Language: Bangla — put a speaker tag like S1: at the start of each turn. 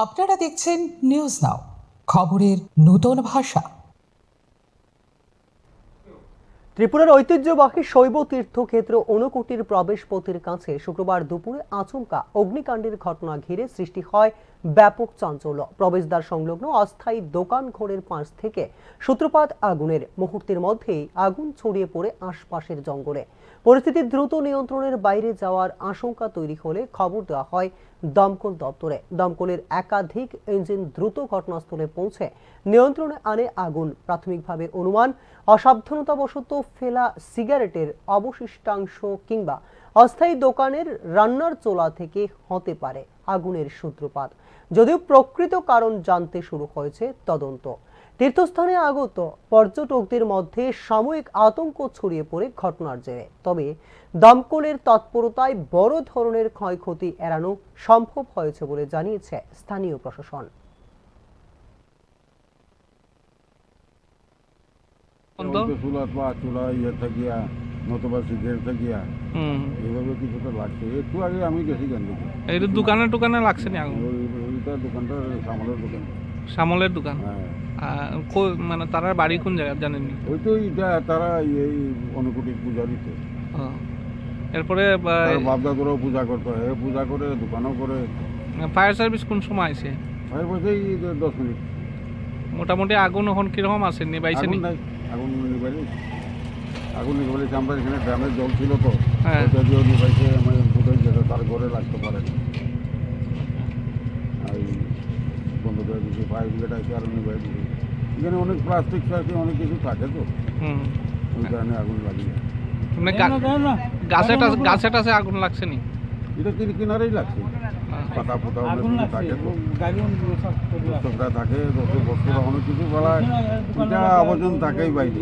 S1: আপনারা দেখছেন নিউজ নাও, খবরের নতুন ভাষা।
S2: ত্রিপুরার ঐতিহ্যবাহী শৈব তীর্থক্ষেত্র ঊনকোটির প্রবেশপথের কাছে শুক্রবার দুপুরে আচমকা অগ্নিকাণ্ডের ঘটনা ঘিরে সৃষ্টি হয় ব্যাপক চাঞ্চল্য। প্রবেশদ্বার সংলগ্ন অস্থায়ী দোকান ঘরের পাশ থেকে সূত্রপাত আগুনের। মুহূর্তের মধ্যেই আগুন ছড়িয়ে পড়ে আশপাশের জঙ্গলে। পরিস্থিতি দ্রুত নিয়ন্ত্রণের বাইরে যাওয়ার আশঙ্কা তৈরি হলে খবর দেওয়া হয় দমকল দপ্তরে। দমকলের একাধিক ইঞ্জিন দ্রুত ঘটনাস্থলে পৌঁছে নিয়ন্ত্রণে আনে আগুন। প্রাথমিকভাবে অনুমান, অসাবধানতাবশত ফেলা সিগারেটের অবশিষ্টাংশ কিংবা অস্থায়ী দোকানের রান্নার চোলা থেকে হতে পারে আগুনের সূত্রপাত। যদিও প্রকৃত কারণ জানতে শুরু হয়েছে তদন্ত। তীর্থস্থানে আগত পর্যটকদের মধ্যে সাময়িক আতঙ্ক ছড়িয়ে পড়ে ঘটনার জেরে। তবে দমকলের তৎপরতায় বড় ধরনের ক্ষয়ক্ষতি এড়ানো সম্ভব হয়েছে বলে জানিয়েছে স্থানীয় প্রশাসন।
S3: দোকানে টোকানে লাগছে না আগুন? শ্যামলের দোকান। মানে তার বাড়ি কোন জায়গা জানেননি?
S4: ওই তো তারা এই অনুকূটির পূজারি তো।
S3: এরপরে
S4: বাপদাদরাও পূজা করতে হয়, পূজা করে দোকানও করে।
S3: ফায়ার সার্ভিস কোন সময় আছে?
S4: ফায়ার বসেই 10 মিনিট।
S3: মোটামুটি আগুন এখন কিরকম আছে? নিবাইছে নি?
S4: আগুন নিবাইছে, আগুন নিবাইছে। আমরা এখানে ড্রামের জল ছিল তো,
S3: হ্যাঁ,
S4: ওটা দিয়েও নিবাইছে। আমার বোধহয় যেটা তার ঘরে লাগতে পারে না। আর বন্ধ করে দিয়েছি, ফায়ার ব্রিগেড আছে আরও নিবাই দিয়েছি। এখানে অনেক প্লাস্টিক সার্টিক অনেক কিছু থাকে তো, ওই কারণে আগুন লাগিয়ে।
S3: গাছে টাছে আগুন লাগছে নি?
S4: এটা কিনারেই লাগছে, পাতা পোতা অনেক কিছু থাকে তো, দর্শকরা থাকে, দর্শক বস্তুরা অনেক কিছু বলায়, এটা আবর্জন থাকেই বাইরে।